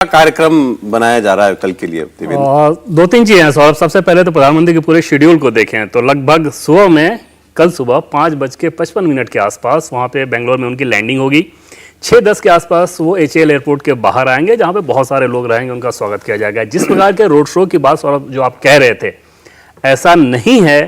कार्यक्रम बनाया जा रहा है कल के लिए? दो तीन चीजें हैं सौरभ। सबसे पहले तो प्रधानमंत्री के पूरे शेड्यूल को देखें तो लगभग सुबह में कल सुबह 5:55 के आसपास वहां पे बेंगलोर में उनकी लैंडिंग होगी। 6:10 के आसपास वो HAL एयरपोर्ट के बाहर आएंगे जहां पे बहुत सारे लोग रहेंगे, उनका स्वागत किया जाएगा। जिस प्रकार के रोड शो की बात सौरभ जो आप कह रहे थे, ऐसा नहीं है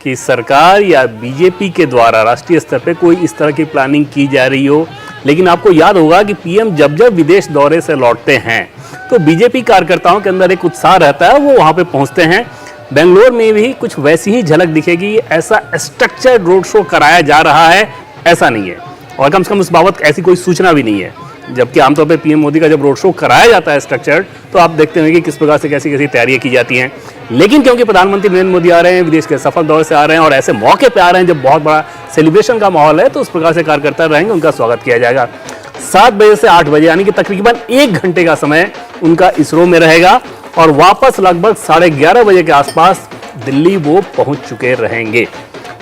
कि सरकार या बीजेपी के द्वारा राष्ट्रीय स्तर पे कोई इस तरह की प्लानिंग की जा रही हो। लेकिन आपको याद होगा कि पीएम जब जब विदेश दौरे से लौटते हैं तो बीजेपी कार्यकर्ताओं के अंदर एक उत्साह रहता है, वो वहां पे पहुंचते हैं। बेंगलोर में भी कुछ वैसी ही झलक दिखेगी। ऐसा स्ट्रक्चर्ड रोड शो कराया जा रहा है ऐसा नहीं है, और कम से कम उस बाबत ऐसी कोई सूचना भी नहीं है। जबकि आमतौर पे पीएम मोदी का जब रोड शो कराया जाता है स्ट्रक्चर्ड, तो आप देखते हैं कि किस प्रकार से कैसी कैसी तैयारियां की जाती हैं। लेकिन क्योंकि प्रधानमंत्री नरेंद्र मोदी आ रहे हैं, विदेश के सफल दौरे से आ रहे हैं और ऐसे मौके पे आ रहे हैं जब बहुत बड़ा सेलिब्रेशन का माहौल है, तो उस प्रकार से कार्यकर्ता रहेंगे, उनका स्वागत किया जाएगा। 7 बजे से 8 बजे यानी कि तकरीबन 1 घंटे का समय उनका इसरो में रहेगा और वापस लगभग 11:30 बजे के आसपास दिल्ली वो पहुंच चुके रहेंगे।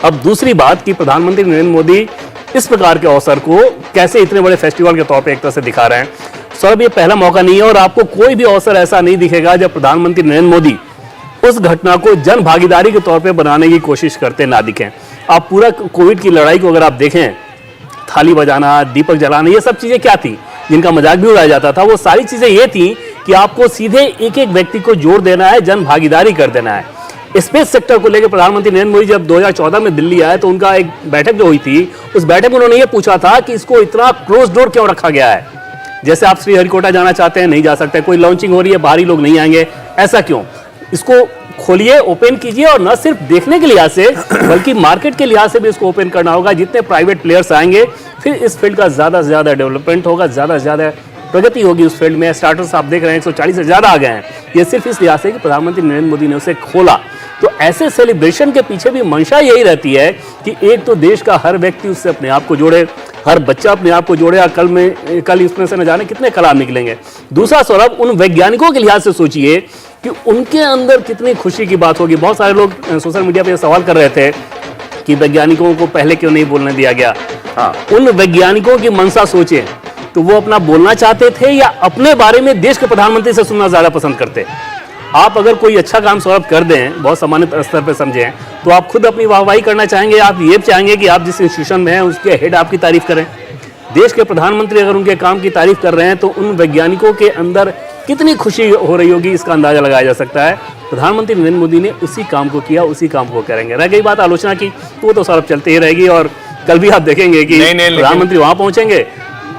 अब दूसरी बात कि प्रधानमंत्री नरेंद्र मोदी इस प्रकार के अवसर को कैसे इतने बड़े फेस्टिवल के तौर पे एक तरह से दिखा रहे हैं। सौरभ, ये पहला मौका नहीं है और आपको कोई भी अवसर ऐसा नहीं दिखेगा जब प्रधानमंत्री नरेंद्र मोदी उस घटना को जन भागीदारी के तौर पे बनाने की कोशिश करते ना दिखें। आप पूरा कोविड की लड़ाई को अगर आप देखें, थाली बजाना, दीपक जलाना, ये सब चीजें क्या थी जिनका मजाक भी उड़ाया जाता था, वो सारी चीजें ये थी कि आपको सीधे एक एक व्यक्ति को जोड़ देना है, जन भागीदारी कर देना है। स्पेस सेक्टर को लेकर प्रधानमंत्री नरेंद्र मोदी जब 2014 में दिल्ली आए तो उनका एक बैठक जो हुई थी, उस बैठक में उन्होंने ये पूछा था कि इसको इतना क्लोज डोर क्यों रखा गया है। जैसे आप श्रीहरिकोटा जाना चाहते हैं, नहीं जा सकते, कोई लॉन्चिंग हो रही है, बाहरी लोग नहीं आएंगे, ऐसा क्यों? इसको खोलिए, ओपन कीजिए, और न सिर्फ देखने के लिहाज से बल्कि मार्केट के लिहाज से भी इसको ओपन करना होगा। जितने प्राइवेट प्लेयर्स आएंगे फिर इस फील्ड का ज्यादा से ज्यादा डेवलपमेंट होगा, ज्यादा से ज्यादा प्रगति होगी उस फील्ड में। स्टार्टअप्स आप देख रहे हैं 140 से ज्यादा आ गए हैं। ये सिर्फ इस लिहाज से कि प्रधानमंत्री नरेंद्र मोदी ने उसे खोला। तो ऐसे सेलिब्रेशन के पीछे भी मंशा यही रहती है कि एक तो देश का हर व्यक्ति उससे अपने आप को जोड़े, हर बच्चा अपने आप को जोड़े, और कल इसमें से न जाने कितने कलाम निकलेंगे। दूसरा सौरभ, उन वैज्ञानिकों के लिहाज से सोचिए कि उनके अंदर कितनी खुशी की बात होगी। बहुत सारे लोग सोशल मीडिया पे सवाल कर रहे थे कि वैज्ञानिकों को पहले क्यों नहीं बोलने दिया गया। हाँ, उन वैज्ञानिकों की मंशा सोचें तो वो अपना बोलना चाहते थे या अपने बारे में देश के प्रधानमंत्री से सुनना ज्यादा पसंद करते। आप अगर कोई अच्छा काम सौरभ कर दें, बहुत सामान्य स्तर पर समझें, तो आप खुद अपनी वाहवाही करना चाहेंगे। आप ये चाहेंगे कि आप जिस इंस्टीट्यूशन में हैं उसके हेड आपकी तारीफ करें। देश के प्रधानमंत्री अगर उनके काम की तारीफ कर रहे हैं तो उन वैज्ञानिकों के अंदर कितनी खुशी हो रही होगी, इसका अंदाजा लगाया जा सकता है। प्रधानमंत्री नरेंद्र मोदी ने उसी काम को किया, उसी काम को करेंगे। रह गई बात आलोचना की, तो वो तो सौरभ चलती ही रहेगी, और कल भी आप देखेंगे कि प्रधानमंत्री वहां पहुंचेंगे,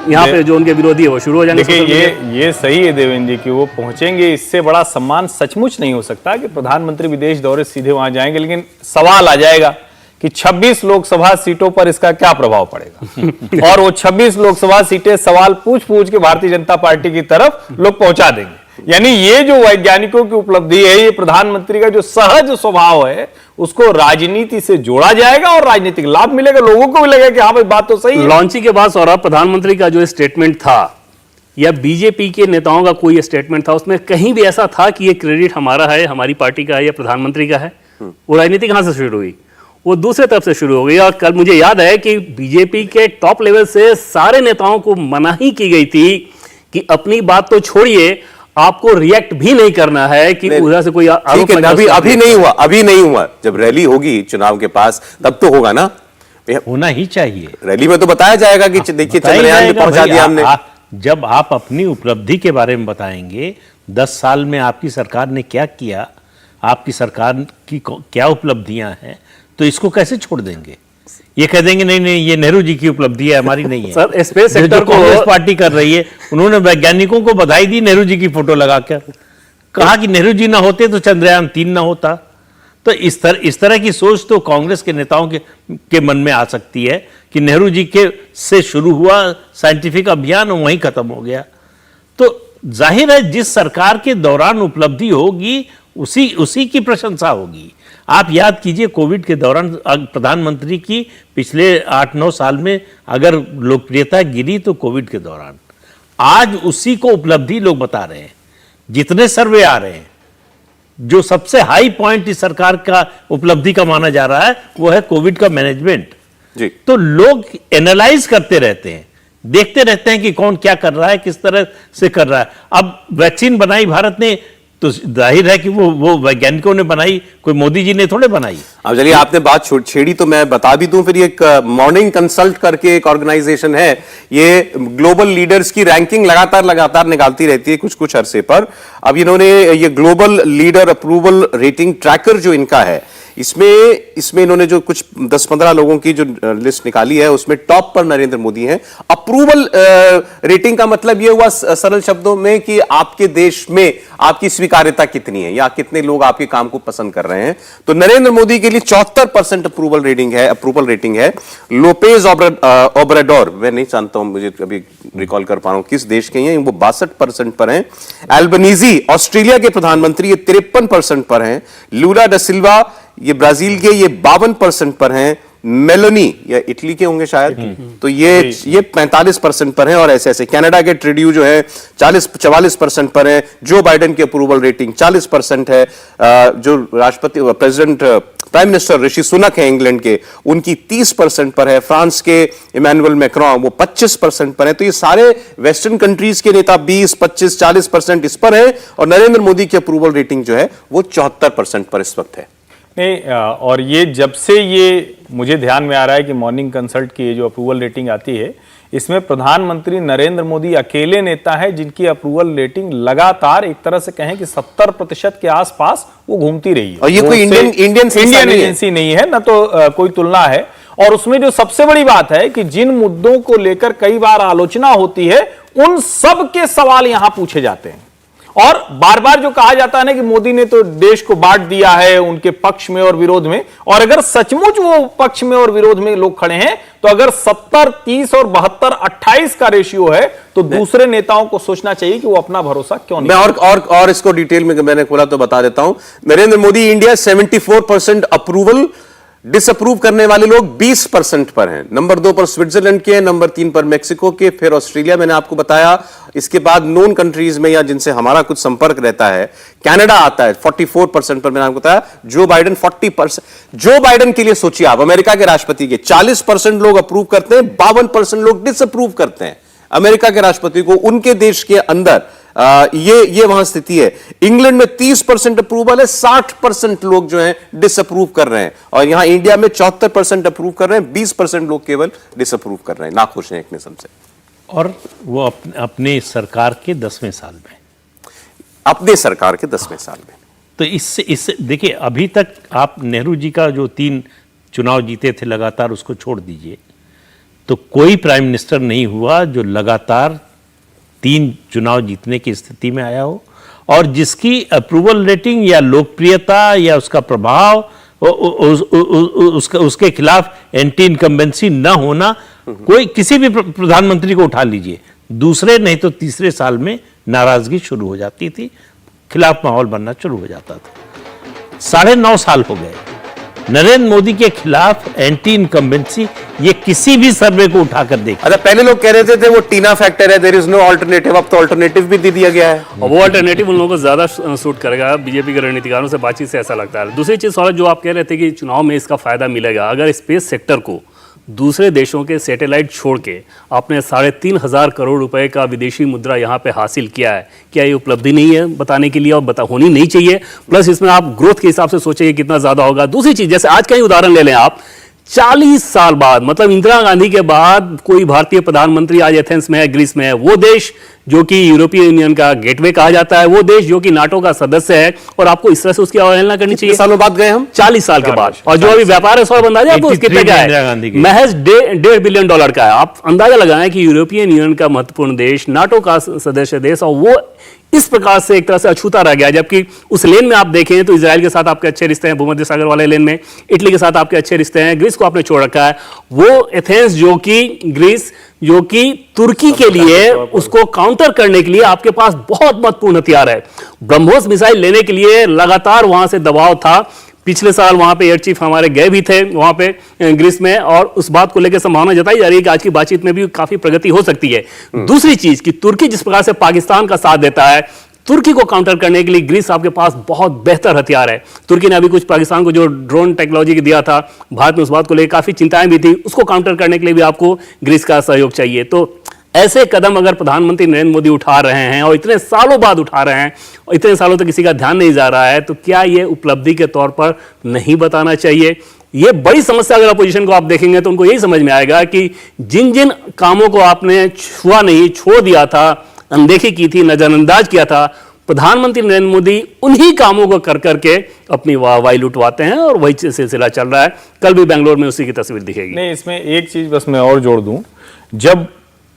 यहाँ पे जो उनके विरोधी है वो शुरू हो जाएंगे। देखिए ये सही है देवेंद्र जी कि वो पहुंचेंगे, इससे बड़ा सम्मान सचमुच नहीं हो सकता कि प्रधानमंत्री विदेश दौरे सीधे वहां जाएंगे। लेकिन सवाल आ जाएगा कि 26 लोकसभा सीटों पर इसका क्या प्रभाव पड़ेगा और वो 26 लोकसभा सीटें सवाल पूछ पूछ के भारतीय जनता पार्टी की तरफ लोग पहुंचा देंगे। यानी ये जो वैज्ञानिकों की उपलब्धि है, ये प्रधानमंत्री का जो सहज स्वभाव है, उसको राजनीति से जोड़ा जाएगा और राजनीतिक लाभ मिलेगा। लोगों को भी लगेगा कि हाँ भाई बात तो सही है। लॉन्चिंग के बाद सौरभ, प्रधानमंत्री का जो स्टेटमेंट था या बीजेपी के नेताओं का कोई स्टेटमेंट था, उसमें कहीं भी ऐसा था कि ये क्रेडिट हमारा है, हमारी पार्टी का है या प्रधानमंत्री का है? वो राजनीति कहां से शुरू हुई? वो दूसरे तरफ से शुरू हो गई। और कल मुझे याद है कि बीजेपी के टॉप लेवल से सारे नेताओं को मनाही की गई थी कि अपनी बात तो छोड़िए, आपको रिएक्ट भी नहीं करना है कि उधर से कोई आरोप। अभी नहीं हुआ। जब रैली होगी चुनाव के पास तब तो होगा ना, होना ही चाहिए। रैली में तो बताया जाएगा कि देखिए चंद्रयान में पहुंचा दिया हमने। जब आप अपनी उपलब्धि के बारे में बताएंगे, 10 साल में आपकी सरकार ने क्या किया, आपकी सरकार की क्या उपलब्धियां हैं, तो इसको कैसे छोड़ देंगे? ये कह देंगे नहीं नहीं ये नेहरू जी की उपलब्धि है, हमारी नहीं है। सर, स्पेस सेक्टर को कांग्रेस पार्टी कर रही है, उन्होंने वैज्ञानिकों को बधाई दी नेहरू जी की फोटो लगाकर, कहा कि नेहरू जी ना होते तो चंद्रयान 3 ना होता। तो इस तरह की सोच तो कांग्रेस के नेताओं के मन में आ सकती है कि नेहरू जी के से शुरू हुआ साइंटिफिक अभियान वहीं खत्म हो गया। तो जाहिर है जिस सरकार के दौरान उपलब्धि होगी उसी की प्रशंसा होगी। आप याद कीजिए कोविड के दौरान प्रधानमंत्री की पिछले 8-9 साल में अगर लोकप्रियता गिरी तो कोविड के दौरान। आज उसी को उपलब्धि लोग बता रहे हैं। जितने सर्वे आ रहे हैं, जो सबसे हाई पॉइंट इस सरकार का उपलब्धि का माना जा रहा है वो है कोविड का मैनेजमेंट। तो लोग एनालाइज करते रहते हैं देखते रहते हैं कि कौन क्या कर रहा है, किस तरह से कर रहा है। अब वैक्सीन बनाई भारत ने तो जाहिर है कि वो वैज्ञानिकों ने बनाई, कोई मोदी जी ने थोड़े बनाई। अब चलिए आपने बात छेड़ी तो मैं बता भी दूं फिर, ये मॉर्निंग कंसल्ट करके एक ऑर्गेनाइजेशन है, ये ग्लोबल लीडर्स की रैंकिंग लगातार निकालती रहती है कुछ अरसे पर। अब इन्होंने ये global leader approval rating tracker जो इनका है, इसमें इन्होंने जो कुछ 10-15 लोगों की जो लिस्ट निकाली है, उसमें टॉप पर नरेंद्र मोदी हैं। अप्रूवल रेटिंग का मतलब यह हुआ सरल शब्दों में कि आपके देश में आपकी स्वीकार्यता कितनी है या कितने लोग आपके काम को पसंद कर रहे हैं। तो नरेंद्र मोदी के लिए 74% अप्रूवल रेटिंग है। लोपेज ओब्राडोर, मैं नहीं जानता हूं, मुझे अभी रिकॉल कर पा रहा हूं किस देश के हैं, वो 62% पर हैं। एल्बनीजी ऑस्ट्रेलिया के प्रधानमंत्री, ये 53% पर हैं। लूला ड सिल्वा ये ब्राजील के, ये 52% पर हैं। मेलोनी या इटली के होंगे शायद, तो ये 45% पर हैं। और ऐसे कनाडा के ट्रूडो जो है 44% पर हैं। जो बाइडेन की अप्रूवल रेटिंग 40% है। जो राष्ट्रपति president prime minister Rishi Sunak है इंग्लैंड के, उनकी 30% पर है। फ्रांस के इमैनुअल मैक्रोन वो 25% पर है। तो ये सारे वेस्टर्न कंट्रीज के नेता 20, 25, 40% इस पर है। और नरेंद्र मोदी की अप्रूवल रेटिंग जो है वो 74% पर इस वक्त है। नहीं, और ये जब से ये मुझे ध्यान में आ रहा है कि मॉर्निंग कंसल्ट की जो अप्रूवल रेटिंग आती है, इसमें प्रधानमंत्री नरेंद्र मोदी अकेले नेता है जिनकी अप्रूवल रेटिंग लगातार एक तरह से कहें कि 70% के आसपास वो घूमती रही है। और ये कोई इंडियन एजेंसी नहीं है, न तो कोई तुलना है। और उसमें जो सबसे बड़ी बात है कि जिन मुद्दों को लेकर कई बार आलोचना होती है, उन सब के सवाल यहां पूछे जाते हैं। और बार बार जो कहा जाता है ना कि मोदी ने तो देश को बांट दिया है उनके पक्ष में और विरोध में, और अगर सचमुच वो पक्ष में और विरोध में लोग खड़े हैं, तो अगर 70, 30 और 72, 28 का रेशियो है, तो दूसरे नेताओं को सोचना चाहिए कि वो अपना भरोसा क्यों नहीं। मैं और इसको डिटेल में मैंने खोला तो बता देता हूं। Narendra Modi India 74% approval, disapprove करने वाले लोग 20% पर हैं। नंबर 2 पर स्विट्जरलैंड के, नंबर 3 पर मेक्सिको के, फिर ऑस्ट्रेलिया मैंने आपको बताया। इसके बाद नोन कंट्रीज में या जिनसे हमारा कुछ संपर्क रहता है, कनाडा आता है 44% पर, मैंने आपको बताया। Joe Biden 40%। जो बाइडेन के लिए सोचिए आप, अमेरिका के राष्ट्रपति के 40% लोग अप्रूव करते हैं, 52% लोग डिसअप्रूव करते हैं अमेरिका के राष्ट्रपति को उनके देश के अंदर। ये वहां स्थिति है। इंग्लैंड में 30% अप्रूवल है, 60% लोग जो हैं डिसअप्रूव कर रहे हैं। और यहां इंडिया में 74% अप्रूव कर रहे हैं, 20% लोग केवल डिसअप्रूव कर रहे हैं, नाखुश हैं एक किस्म से। और वो अपने सरकार के 10वें साल में, अपने सरकार के 10वें साल में। तो इससे देखिए, अभी तक आप नेहरू जी का जो 3 चुनाव जीते थे लगातार, उसको छोड़ दीजिए, तो कोई प्राइम मिनिस्टर नहीं हुआ जो लगातार 3 चुनाव जीतने की स्थिति में आया हो, और जिसकी अप्रूवल रेटिंग या लोकप्रियता या उसका प्रभाव उसके खिलाफ एंटी इनकम्बेंसी न होना, कोई किसी भी प्रधानमंत्री को उठा लीजिए, दूसरे नहीं तो तीसरे साल में नाराजगी शुरू हो जाती थी, खिलाफ माहौल बनना शुरू हो जाता था। 9.5 साल हो गए, नरेंद्र मोदी के खिलाफ एंटी इनकम्बेंसी ये किसी भी सर्वे को उठाकर देखिए। अच्छा, पहले लोग कह रहे थे वो टीना फैक्टर है, देयर इज नो अल्टरनेटिव, अब तो अल्टरनेटिव भी दे दिया गया है। और वो अल्टरनेटिव उन लोगों को ज्यादा सूट करेगा, बीजेपी के रणनीतिकारों से बातचीत से ऐसा लगता है। दूसरी चीज सौरभ, जो आप कह रहे थे कि चुनाव में इसका फायदा मिलेगा, अगर स्पेस सेक्टर को दूसरे देशों के सैटेलाइट छोड़ के आपने 3,500 करोड़ रुपए का विदेशी मुद्रा यहाँ पे हासिल किया है, क्या ये उपलब्धि नहीं है बताने के लिए, और होनी नहीं चाहिए? प्लस इसमें आप ग्रोथ के हिसाब से सोचिए कितना ज्यादा होगा। दूसरी चीज, जैसे आज का ही उदाहरण ले लें आप, 40 साल बाद, मतलब इंदिरा गांधी के बाद कोई भारतीय प्रधानमंत्री आज एथेंस में है, ग्रीस में है। वो देश जो कि यूरोपीय यूनियन का गेटवे कहा जाता है, वो देश जो कि नाटो का सदस्य है, और आपको इस तरह से उसकी अवहेलना करनी चाहिए? सालों बाद गए हम, 40 साल के बाद। और जो अभी व्यापार है सौरभ, अंदाजा आपको कितना क्या है? महज $1.5 बिलियन का है। आप अंदाजा लगाएं कि यूरोपियन यूनियन का महत्वपूर्ण देश, नाटो का सदस्य देश, और वो इस प्रकार से एक तरह से अछूता रह गया। जबकि उस लेन में आप देखें तो इजराइल के साथ आपके अच्छे रिश्ते हैं, भूमध्य सागर वाले लेन में इटली के साथ आपके अच्छे रिश्ते हैं, ग्रीस को आपने छोड़ रखा है। वो एथेंस जो कि ग्रीस जो कि तुर्की के लिए उसको काउंटर करने के लिए आपके पास बहुत महत्वपूर्ण हथियार है। ब्रह्मोस मिसाइल लेने के लिए लगातार वहां से दबाव था। पिछले साल वहां पे एयर चीफ हमारे गए भी थे वहां पे ग्रीस में, और उस बात को लेकर संभावना जताई जा रही है कि आज की बातचीत में भी काफी प्रगति हो सकती है। दूसरी चीज कि तुर्की जिस प्रकार से पाकिस्तान का साथ देता है, तुर्की को काउंटर करने के लिए ग्रीस आपके पास बहुत बेहतर हथियार है। तुर्की ने अभी कुछ पाकिस्तान को जो ड्रोन टेक्नोलॉजी दिया था, भारत में उस बात को लेकर काफी चिंताएं भी थी, उसको काउंटर करने के लिए भी आपको ग्रीस का सहयोग चाहिए। तो ऐसे कदम अगर प्रधानमंत्री नरेंद्र मोदी उठा रहे हैं और इतने सालों बाद उठा रहे हैं और इतने सालों तक किसी का ध्यान नहीं जा रहा है, तो क्या ये उपलब्धि के तौर पर नहीं बताना चाहिए? ये बड़ी समस्या अगर अपोजिशन को आप देखेंगे तो उनको यही समझ में आएगा कि जिन जिन कामों को आपने छुआ नहीं, छोड़ दिया था, अनदेखी की थी, नजरअंदाज किया था, प्रधानमंत्री नरेंद्र मोदी उन्हीं कामों को कर करके अपनी वाहवाही लुटवाते हैं और वही सिलसिला चल रहा है। कल भी बेंगलोर में उसी की तस्वीर दिखेगी। नहीं, इसमें एक चीज बस मैं और जोड़ दूं, जब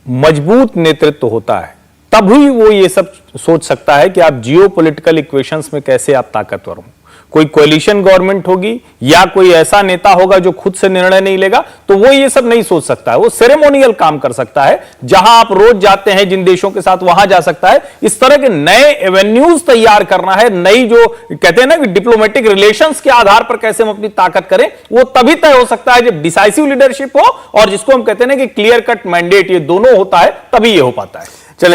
मजबूत नेतृत्व होता है तभी वो ये सब सोच सकता है कि आप जियोपॉलिटिकल इक्वेशंस में कैसे आप ताकतवर हो। कोई कोएलिशन गवर्नमेंट होगी या कोई ऐसा नेता होगा जो खुद से निर्णय नहीं लेगा, तो वो ये सब नहीं सोच सकता है। वो सेरेमोनियल काम कर सकता है, जहां आप रोज जाते हैं जिन देशों के साथ, वहां जा सकता है। इस तरह के नए एवेन्यूज तैयार करना है, नई जो कहते हैं ना कि डिप्लोमेटिक रिलेशंस के आधार पर कैसे हम अपनी ताकत करें, वो तभी तय हो सकता है जब डिसाइसिव लीडरशिप हो और जिसको हम कहते हैं ना कि क्लियर कट मैंडेट, ये दोनों होता है, तभी ये हो पाता है।